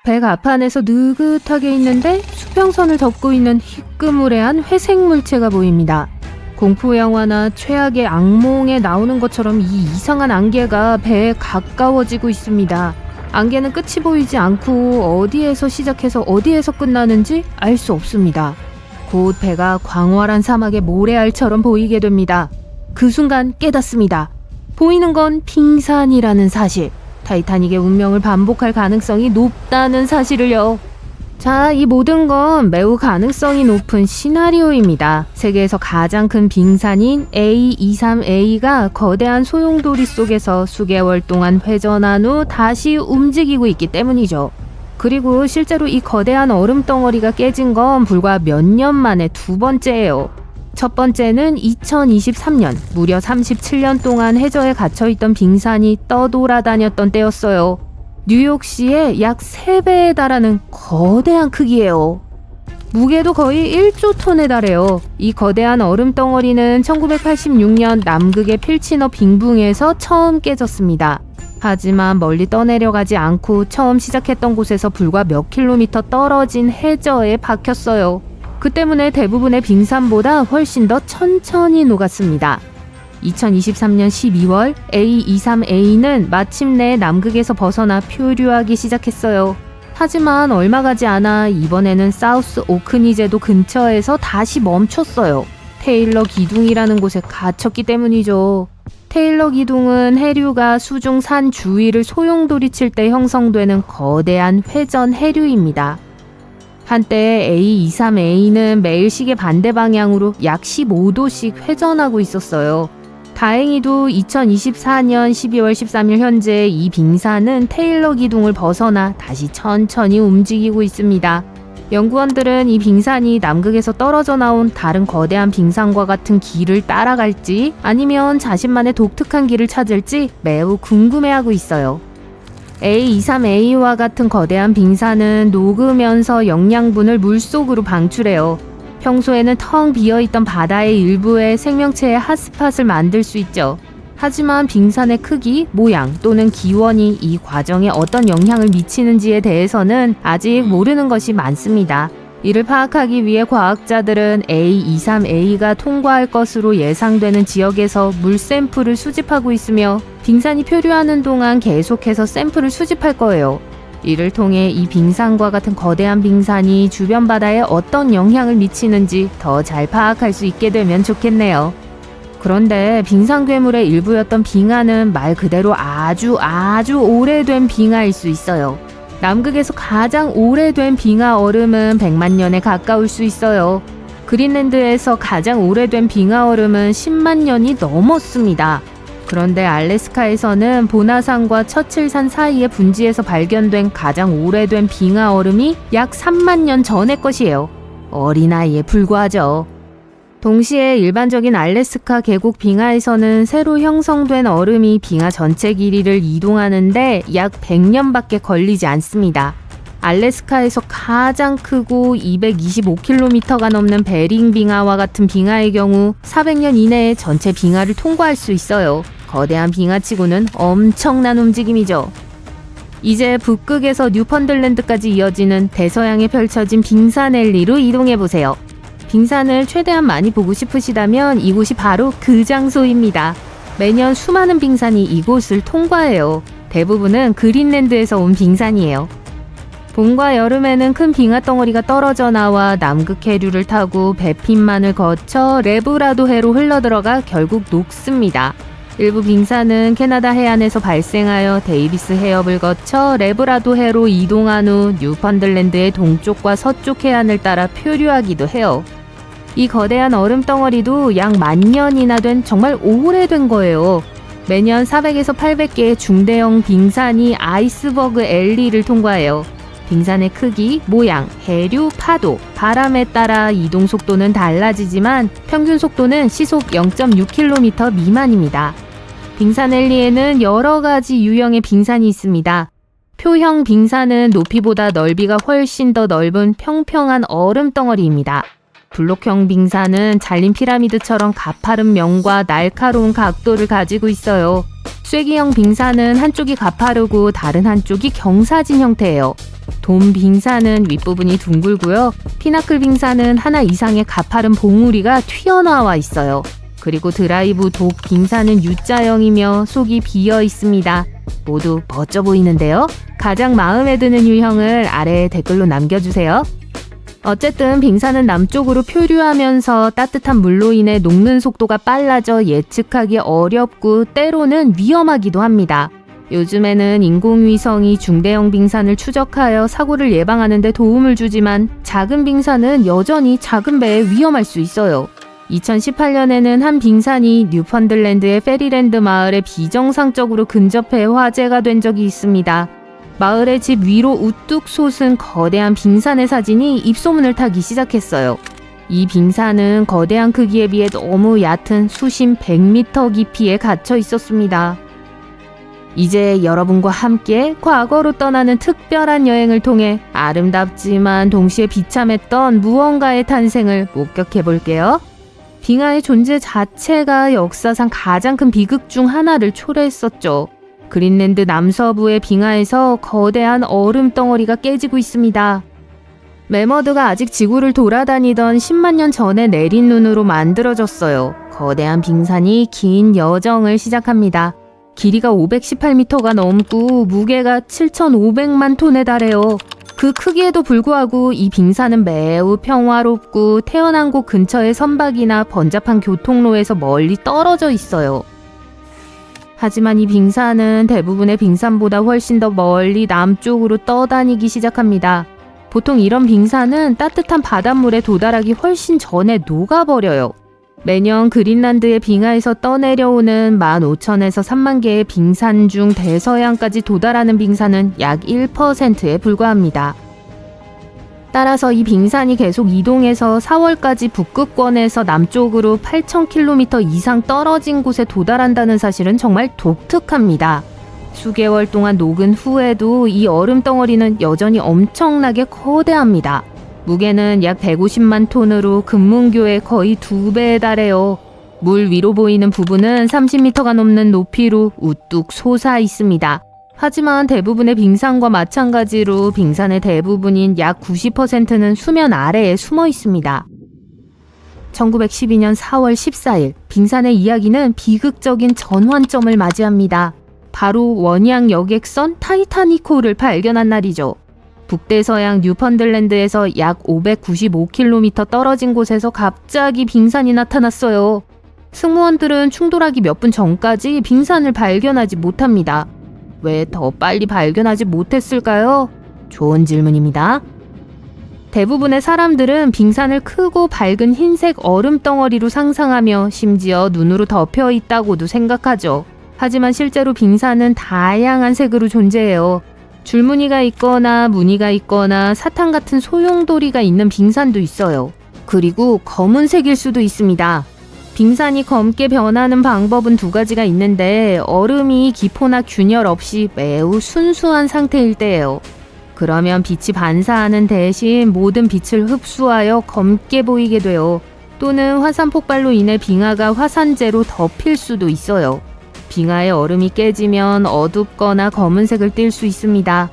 배 가판에서 느긋하게 있는데 수평선을 덮고 있는 희끄무레한 회색 물체가 보입니다. 공포영화나 최악의 악몽에 나오는 것처럼 이 이상한 안개가 배에 가까워지고 있습니다. 안개는 끝이 보이지 않고 어디에서 시작해서 어디에서 끝나는지 알 수 없습니다. 곧 배가 광활한 사막의 모래알처럼 보이게 됩니다. 그 순간 깨닫습니다. 보이는 건 빙산이라는 사실. 타이타닉의 운명을 반복할 가능성이 높다는 사실을요. 자, 이 모든 건 매우 가능성이 높은 시나리오입니다. 세계에서 가장 큰 빙산인 A23A가 거대한 소용돌이 속에서 수개월 동안 회전한 후 다시 움직이고 있기 때문이죠. 그리고 실제로 이 거대한 얼음 덩어리가 깨진 건 불과 몇 년 만에 두 번째예요. 첫 번째는 2023년, 무려 37년 동안 해저에 갇혀있던 빙산이 떠돌아다녔던 때였어요. 뉴욕시의 약 3배에 달하는 거대한 크기예요. 무게도 거의 1조 톤에 달해요. 이 거대한 얼음 덩어리는 1986년 남극의 필치너 빙붕에서 처음 깨졌습니다. 하지만 멀리 떠내려가지 않고 처음 시작했던 곳에서 불과 몇 킬로미터 떨어진 해저에 박혔어요. 그 때문에 대부분의 빙산보다 훨씬 더 천천히 녹았습니다. 2023년 12월 A23A는 마침내 남극에서 벗어나 표류하기 시작했어요. 하지만 얼마 가지 않아 이번에는 사우스 오크니 제도 근처에서 다시 멈췄어요. 테일러 기둥이라는 곳에 갇혔기 때문이죠. 테일러 기둥은 해류가 수중 산 주위를 소용돌이칠 때 형성되는 거대한 회전 해류입니다. 한때 A23A는 매일 시계 반대 방향으로 약 15도씩 회전하고 있었어요. 다행히도 2024년 12월 13일 현재 이 빙산은 테일러 기둥을 벗어나 다시 천천히 움직이고 있습니다. 연구원들은 이 빙산이 남극에서 떨어져 나온 다른 거대한 빙산과 같은 길을 따라갈지 아니면 자신만의 독특한 길을 찾을지 매우 궁금해하고 있어요. A23A와 같은 거대한 빙산은 녹으면서 영양분을 물속으로 방출해요. 평소에는 텅 비어있던 바다의 일부에 생명체의 핫스팟을 만들 수 있죠. 하지만 빙산의 크기, 모양 또는 기원이 이 과정에 어떤 영향을 미치는지에 대해서는 아직 모르는 것이 많습니다. 이를 파악하기 위해 과학자들은 A23A가 통과할 것으로 예상되는 지역에서 물 샘플을 수집하고 있으며 빙산이 표류하는 동안 계속해서 샘플을 수집할 거예요. 이를 통해 이 빙산과 같은 거대한 빙산이 주변 바다에 어떤 영향을 미치는지 더 잘 파악할 수 있게 되면 좋겠네요. 그런데 빙산 괴물의 일부였던 빙하는 말 그대로 아주 오래된 빙하일 수 있어요. 남극에서 가장 오래된 빙하 얼음은 100만 년에 가까울 수 있어요. 그린랜드에서 가장 오래된 빙하 얼음은 10만 년이 넘었습니다. 그런데 알래스카에서는 보나산과 처칠산 사이의 분지에서 발견된 가장 오래된 빙하 얼음이 약 3만 년 전의 것이에요. 어린아이에 불과하죠. 동시에 일반적인 알래스카 계곡 빙하에서는 새로 형성된 얼음이 빙하 전체 길이를 이동하는데 약 100년밖에 걸리지 않습니다. 알래스카에서 가장 크고 225km가 넘는 베링 빙하와 같은 빙하의 경우 400년 이내에 전체 빙하를 통과할 수 있어요. 거대한 빙하치고는 엄청난 움직임이죠. 이제 북극에서 뉴펀들랜드까지 이어지는 대서양에 펼쳐진 빙산엘리로 이동해보세요. 빙산을 최대한 많이 보고 싶으시다면 이곳이 바로 그 장소입니다. 매년 수많은 빙산이 이곳을 통과해요. 대부분은 그린랜드에서 온 빙산이에요. 봄과 여름에는 큰 빙하 덩어리가 떨어져 나와 남극 해류를 타고 배핀만을 거쳐 레브라도 해로 흘러들어가 결국 녹습니다. 일부 빙산은 캐나다 해안에서 발생하여 데이비스 해협을 거쳐 레브라도 해로 이동한 후 뉴펀들랜드의 동쪽과 서쪽 해안을 따라 표류하기도 해요. 이 거대한 얼음 덩어리도 약 10,000년이나 된 정말 오래된 거예요. 매년 400에서 800개의 중대형 빙산이 아이스버그 엘리를 통과해요. 빙산의 크기, 모양, 해류, 파도, 바람에 따라 이동 속도는 달라지지만 평균 속도는 시속 0.6km 미만입니다. 빙산엘리에는 여러 가지 유형의 빙산이 있습니다. 표형 빙산은 높이보다 넓이가 훨씬 더 넓은 평평한 얼음 덩어리입니다. 블록형 빙산은 잘린 피라미드처럼 가파른 면과 날카로운 각도를 가지고 있어요. 쐐기형 빙산은 한쪽이 가파르고 다른 한쪽이 경사진 형태예요. 돔 빙산은 윗부분이 둥글고요. 피나클 빙산은 하나 이상의 가파른 봉우리가 튀어나와 있어요. 그리고 드라이브 독 빙산은 U자형이며 속이 비어 있습니다. 모두 멋져 보이는데요. 가장 마음에 드는 유형을 아래에 댓글로 남겨주세요. 어쨌든 빙산은 남쪽으로 표류하면서 따뜻한 물로 인해 녹는 속도가 빨라져 예측하기 어렵고 때로는 위험하기도 합니다. 요즘에는 인공위성이 중대형 빙산을 추적하여 사고를 예방하는 데 도움을 주지만 작은 빙산은 여전히 작은 배에 위험할 수 있어요. 2018년에는 한 빙산이 뉴펀들랜드의 페리랜드 마을에 비정상적으로 근접해 화제가 된 적이 있습니다. 마을의 집 위로 우뚝 솟은 거대한 빙산의 사진이 입소문을 타기 시작했어요. 이 빙산은 거대한 크기에 비해 너무 얕은 수심 100m 깊이에 갇혀 있었습니다. 이제 여러분과 함께 과거로 떠나는 특별한 여행을 통해 아름답지만 동시에 비참했던 무언가의 탄생을 목격해 볼게요. 빙하의 존재 자체가 역사상 가장 큰 비극 중 하나를 초래했었죠. 그린랜드 남서부의 빙하에서 거대한 얼음 덩어리가 깨지고 있습니다. 매머드가 아직 지구를 돌아다니던 10만 년 전에 내린 눈으로 만들어졌어요. 거대한 빙산이 긴 여정을 시작합니다. 길이가 518m가 넘고 무게가 7,500만 톤에 달해요. 그 크기에도 불구하고 이 빙산은 매우 평화롭고 태어난 곳 근처의 선박이나 번잡한 교통로에서 멀리 떨어져 있어요. 하지만 이 빙산은 대부분의 빙산보다 훨씬 더 멀리 남쪽으로 떠다니기 시작합니다. 보통 이런 빙산은 따뜻한 바닷물에 도달하기 훨씬 전에 녹아버려요. 매년 그린란드의 빙하에서 떠내려오는 15,000에서 3만 개의 빙산 중 대서양까지 도달하는 빙산은 약 1%에 불과합니다. 따라서 이 빙산이 계속 이동해서 4월까지 북극권에서 남쪽으로 8,000km 이상 떨어진 곳에 도달한다는 사실은 정말 독특합니다. 수개월 동안 녹은 후에도 이 얼음 덩어리는 여전히 엄청나게 거대합니다. 무게는 약 150만 톤으로 금문교의 거의 2배에 달해요. 물 위로 보이는 부분은 30m가 넘는 높이로 우뚝 솟아 있습니다. 하지만 대부분의 빙산과 마찬가지로 빙산의 대부분인 약 90%는 수면 아래에 숨어 있습니다. 1912년 4월 14일, 빙산의 이야기는 비극적인 전환점을 맞이합니다. 바로 원양 여객선 타이타니코를 발견한 날이죠. 북대서양 뉴펀들랜드에서 약 595km 떨어진 곳에서 갑자기 빙산이 나타났어요. 승무원들은 충돌하기 몇 분 전까지 빙산을 발견하지 못합니다. 왜 더 빨리 발견하지 못했을까요? 좋은 질문입니다. 대부분의 사람들은 빙산을 크고 밝은 흰색 얼음 덩어리로 상상하며 심지어 눈으로 덮여 있다고도 생각하죠. 하지만 실제로 빙산은 다양한 색으로 존재해요. 줄무늬가 있거나 무늬가 있거나 사탕 같은 소용돌이가 있는 빙산도 있어요. 그리고 검은색일 수도 있습니다. 빙산이 검게 변하는 방법은 두 가지가 있는데 얼음이 기포나 균열 없이 매우 순수한 상태일 때예요. 그러면 빛이 반사하는 대신 모든 빛을 흡수하여 검게 보이게 돼요. 또는 화산 폭발로 인해 빙하가 화산재로 덮일 수도 있어요. 빙하의 얼음이 깨지면 어둡거나 검은색을 띨 수 있습니다.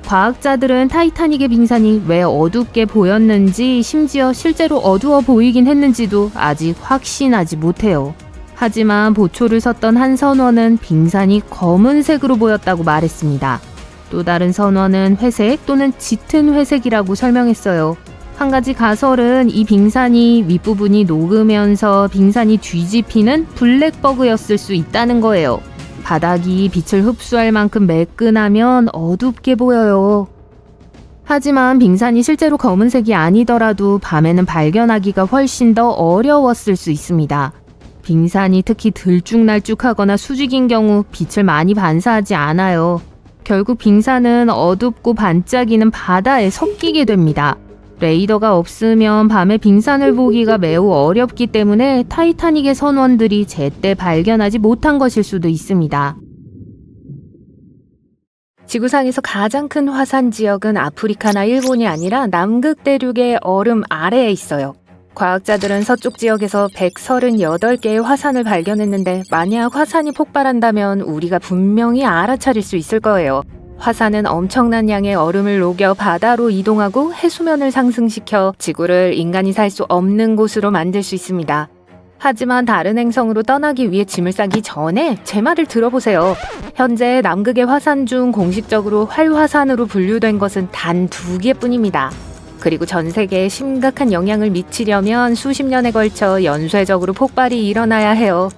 과학자들은 타이타닉의 빙산이 왜 어둡게 보였는지 심지어 실제로 어두워 보이긴 했는지도 아직 확신하지 못해요. 하지만 보초를 섰던 한 선원은 빙산이 검은색으로 보였다고 말했습니다. 또 다른 선원은 회색 또는 짙은 회색이라고 설명했어요. 한 가지 가설은 이 빙산이 윗부분이 녹으면서 빙산이 뒤집히는 블랙버그였을 수 있다는 거예요. 바닥이 빛을 흡수할 만큼 매끈하면 어둡게 보여요. 하지만 빙산이 실제로 검은색이 아니더라도 밤에는 발견하기가 훨씬 더 어려웠을 수 있습니다. 빙산이 특히 들쭉날쭉하거나 수직인 경우 빛을 많이 반사하지 않아요. 결국 빙산은 어둡고 반짝이는 바다에 섞이게 됩니다. 레이더가 없으면 밤에 빙산을 보기가 매우 어렵기 때문에 타이타닉의 선원들이 제때 발견하지 못한 것일 수도 있습니다. 지구상에서 가장 큰 화산 지역은 아프리카나 일본이 아니라 남극 대륙의 얼음 아래에 있어요. 과학자들은 서쪽 지역에서 138개의 화산을 발견했는데 만약 화산이 폭발한다면 우리가 분명히 알아차릴 수 있을 거예요. 화산은 엄청난 양의 얼음을 녹여 바다로 이동하고 해수면을 상승시켜 지구를 인간이 살 수 없는 곳으로 만들 수 있습니다. 하지만 다른 행성으로 떠나기 위해 짐을 싸기 전에 제 말을 들어보세요. 현재 남극의 화산 중 공식적으로 활화산으로 분류된 것은 단 2개뿐입니다. 그리고 전 세계에 심각한 영향을 미치려면 수십 년에 걸쳐 연쇄적으로 폭발이 일어나야 해요.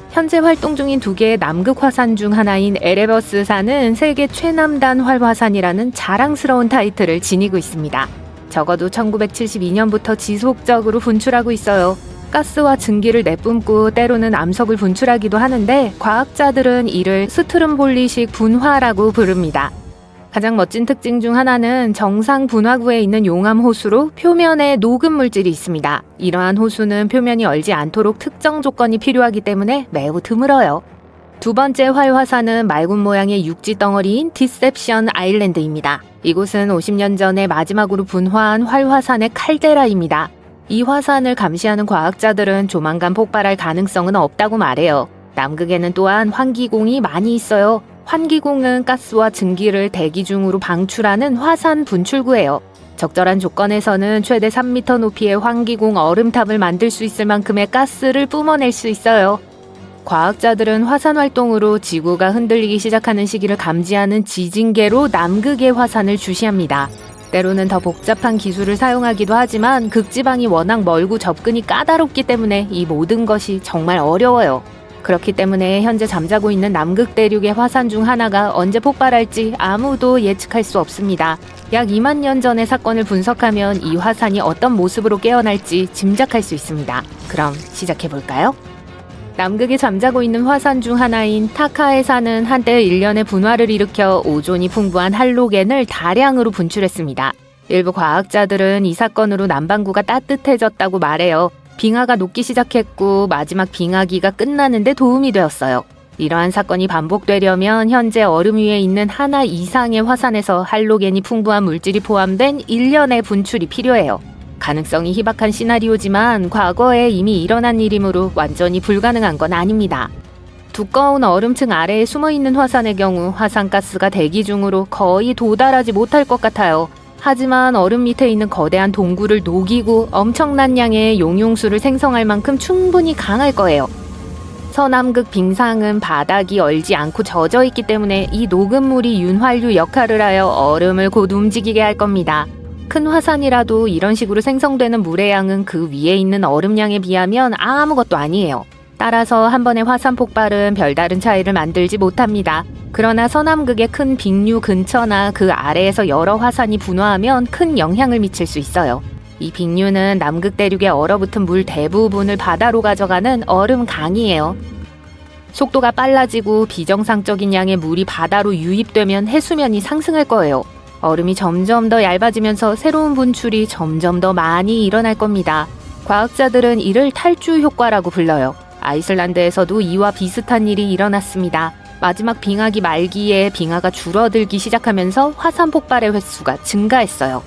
현재 활동 중인 2개의 남극 화산 중 하나인 에레버스산은 세계 최남단 활화산이라는 자랑스러운 타이틀을 지니고 있습니다. 적어도 1972년부터 지속적으로 분출하고 있어요. 가스와 증기를 내뿜고 때로는 암석을 분출하기도 하는데 과학자들은 이를 스트룸볼리식 분화라고 부릅니다. 가장 멋진 특징 중 하나는 정상 분화구에 있는 용암 호수로 표면에 녹음 물질이 있습니다. 이러한 호수는 표면이 얼지 않도록 특정 조건이 필요하기 때문에 매우 드물어요. 2번째 활화산은 맑은 모양의 육지 덩어리인 디셉션 아일랜드입니다. 이곳은 50년 전에 마지막으로 분화한 활화산의 칼데라입니다. 이 화산을 감시하는 과학자들은 조만간 폭발할 가능성은 없다고 말해요. 남극에는 또한 환기공이 많이 있어요. 환기공은 가스와 증기를 대기 중으로 방출하는 화산 분출구예요. 적절한 조건에서는 최대 3m 높이의 환기공 얼음탑을 만들 수 있을 만큼의 가스를 뿜어낼 수 있어요. 과학자들은 화산 활동으로 지구가 흔들리기 시작하는 시기를 감지하는 지진계로 남극의 화산을 주시합니다. 때로는 더 복잡한 기술을 사용하기도 하지만 극지방이 워낙 멀고 접근이 까다롭기 때문에 이 모든 것이 정말 어려워요. 그렇기 때문에 현재 잠자고 있는 남극 대륙의 화산 중 하나가 언제 폭발할지 아무도 예측할 수 없습니다. 약 2만 년 전의 사건을 분석하면 이 화산이 어떤 모습으로 깨어날지 짐작할 수 있습니다. 그럼 시작해볼까요? 남극에 잠자고 있는 화산 중 하나인 타카해산은 한때 일련의 분화를 일으켜 오존이 풍부한 할로겐을 다량으로 분출했습니다. 일부 과학자들은 이 사건으로 남반구가 따뜻해졌다고 말해요. 빙하가 녹기 시작했고 마지막 빙하기가 끝나는데 도움이 되었어요. 이러한 사건이 반복되려면 현재 얼음 위에 있는 하나 이상의 화산에서 할로겐이 풍부한 물질이 포함된 일련의 분출이 필요해요. 가능성이 희박한 시나리오지만 과거에 이미 일어난 일이므로 완전히 불가능한 건 아닙니다. 두꺼운 얼음층 아래에 숨어있는 화산의 경우 화산가스가 대기 중으로 거의 도달하지 못할 것 같아요. 하지만 얼음 밑에 있는 거대한 동굴을 녹이고 엄청난 양의 용융수를 생성할 만큼 충분히 강할 거예요. 서남극 빙상은 바닥이 얼지 않고 젖어 있기 때문에 이 녹은 물이 윤활유 역할을 하여 얼음을 곧 움직이게 할 겁니다. 큰 화산이라도 이런 식으로 생성되는 물의 양은 그 위에 있는 얼음량에 비하면 아무것도 아니에요. 따라서 한 번의 화산 폭발은 별다른 차이를 만들지 못합니다. 그러나 서남극의 큰 빙류 근처나 그 아래에서 여러 화산이 분화하면 큰 영향을 미칠 수 있어요. 이 빙류는 남극 대륙에 얼어붙은 물 대부분을 바다로 가져가는 얼음 강이에요. 속도가 빨라지고 비정상적인 양의 물이 바다로 유입되면 해수면이 상승할 거예요. 얼음이 점점 더 얇아지면서 새로운 분출이 점점 더 많이 일어날 겁니다. 과학자들은 이를 탈주 효과라고 불러요. 아이슬란드에서도 이와 비슷한 일이 일어났습니다. 마지막 빙하기 말기에 빙하가 줄어들기 시작하면서 화산 폭발의 횟수가 증가했어요.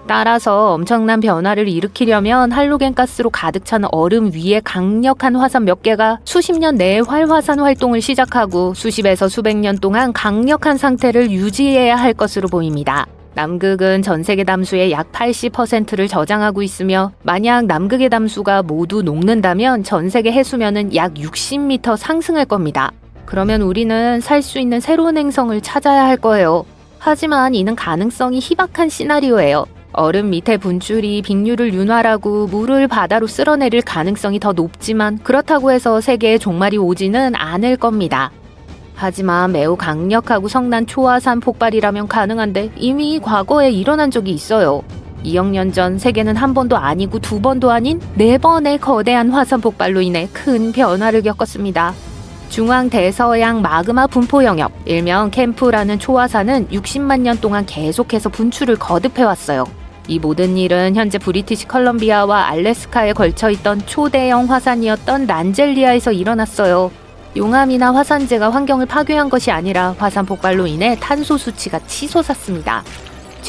따라서 엄청난 변화를 일으키려면 할로겐 가스로 가득 찬 얼음 위에 강력한 화산 몇 개가 수십 년 내에 활화산 활동을 시작하고 수십에서 수백 년 동안 강력한 상태를 유지해야 할 것으로 보입니다. 남극은 전 세계 담수의 약 80%를 저장하고 있으며 만약 남극의 담수가 모두 녹는다면 전 세계 해수면은 약 60m 상승할 겁니다. 그러면 우리는 살 수 있는 새로운 행성을 찾아야 할 거예요. 하지만 이는 가능성이 희박한 시나리오예요. 얼음 밑에 분출이 빙류를 윤활하고 물을 바다로 쓸어내릴 가능성이 더 높지만 그렇다고 해서 세계의 종말이 오지는 않을 겁니다. 하지만 매우 강력하고 성난 초화산 폭발이라면 가능한데 이미 과거에 일어난 적이 있어요. 2억 년 전 세계는 한 번도 아니고 2번도 아닌 4번의 거대한 화산 폭발로 인해 큰 변화를 겪었습니다. 중앙 대서양 마그마 분포 영역, 일명 캠프라는 초화산은 60만 년 동안 계속해서 분출을 거듭해왔어요. 이 모든 일은 현재 브리티시 컬럼비아와 알래스카에 걸쳐있던 초대형 화산이었던 란젤리아에서 일어났어요. 용암이나 화산재가 환경을 파괴한 것이 아니라 화산 폭발로 인해 탄소 수치가 치솟았습니다.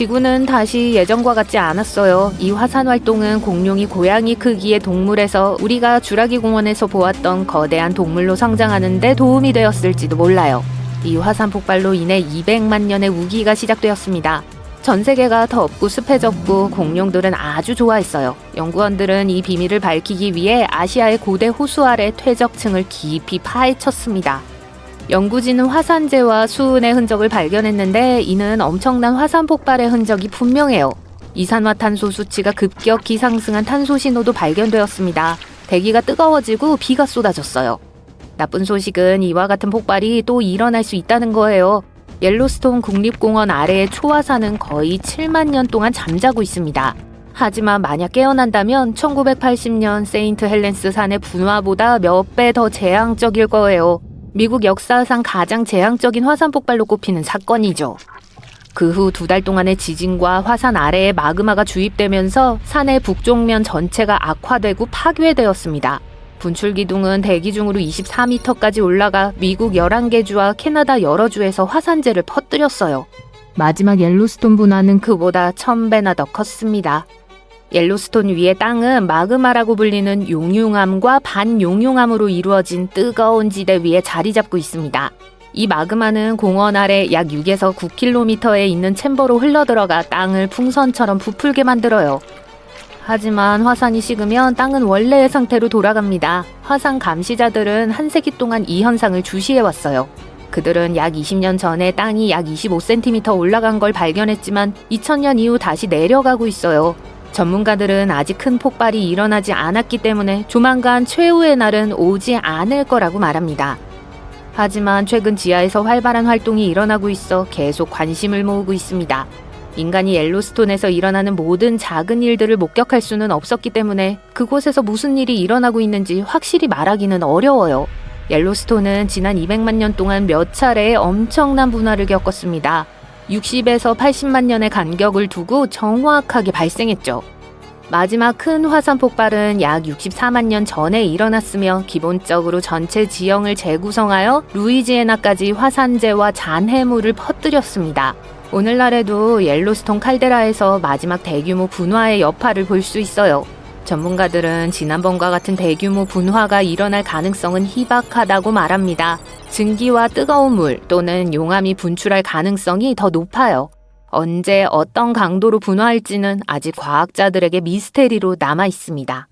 지구는 다시 예전과 같지 않았어요. 이 화산 활동은 공룡이 고양이 크기의 동물에서 우리가 주라기 공원에서 보았던 거대한 동물로 성장하는 데 도움이 되었을지도 몰라요. 이 화산 폭발로 인해 200만 년의 우기가 시작되었습니다. 전 세계가 덥고 습해졌고 공룡들은 아주 좋아했어요. 연구원들은 이 비밀을 밝히기 위해 아시아의 고대 호수 아래 퇴적층을 깊이 파헤쳤습니다. 연구진은 화산재와 수은의 흔적을 발견했는데 이는 엄청난 화산 폭발의 흔적이 분명해요. 이산화탄소 수치가 급격히 상승한 탄소 신호도 발견되었습니다. 대기가 뜨거워지고 비가 쏟아졌어요. 나쁜 소식은 이와 같은 폭발이 또 일어날 수 있다는 거예요. 옐로스톤 국립공원 아래의 초화산은 거의 7만 년 동안 잠자고 있습니다. 하지만 만약 깨어난다면 1980년 세인트 헬렌스 산의 분화보다 몇 배 더 재앙적일 거예요. 미국 역사상 가장 재앙적인 화산 폭발로 꼽히는 사건이죠. 그 후 2달 동안의 지진과 화산 아래에 마그마가 주입되면서 산의 북쪽면 전체가 악화되고 파괴되었습니다. 분출 기둥은 대기 중으로 24m까지 올라가 미국 11개 주와 캐나다 여러 주에서 화산재를 퍼뜨렸어요. 마지막 옐로스톤 분화는 그보다 1000배나 더 컸습니다. 옐로스톤 위의 땅은 마그마라고 불리는 용융암과 반용융암으로 이루어진 뜨거운 지대 위에 자리 잡고 있습니다. 이 마그마는 공원 아래 약 6에서 9km에 있는 챔버로 흘러들어가 땅을 풍선처럼 부풀게 만들어요. 하지만 화산이 식으면 땅은 원래의 상태로 돌아갑니다. 화산 감시자들은 한 세기 동안 이 현상을 주시해왔어요. 그들은 약 20년 전에 땅이 약 25cm 올라간 걸 발견했지만 2000년 이후 다시 내려가고 있어요. 전문가들은 아직 큰 폭발이 일어나지 않았기 때문에 조만간 최후의 날은 오지 않을 거라고 말합니다. 하지만 최근 지하에서 활발한 활동이 일어나고 있어 계속 관심을 모으고 있습니다. 인간이 옐로스톤에서 일어나는 모든 작은 일들을 목격할 수는 없었기 때문에 그곳에서 무슨 일이 일어나고 있는지 확실히 말하기는 어려워요. 옐로스톤은 지난 200만 년 동안 몇 차례의 엄청난 분화를 겪었습니다. 60에서 80만 년의 간격을 두고 정확하게 발생했죠. 마지막 큰 화산 폭발은 약 64만 년 전에 일어났으며 기본적으로 전체 지형을 재구성하여 루이지애나까지 화산재와 잔해물을 퍼뜨렸습니다. 오늘날에도 옐로스톤 칼데라에서 마지막 대규모 분화의 여파를 볼 수 있어요. 전문가들은 지난번과 같은 대규모 분화가 일어날 가능성은 희박하다고 말합니다. 증기와 뜨거운 물 또는 용암이 분출할 가능성이 더 높아요. 언제 어떤 강도로 분화할지는 아직 과학자들에게 미스테리로 남아 있습니다.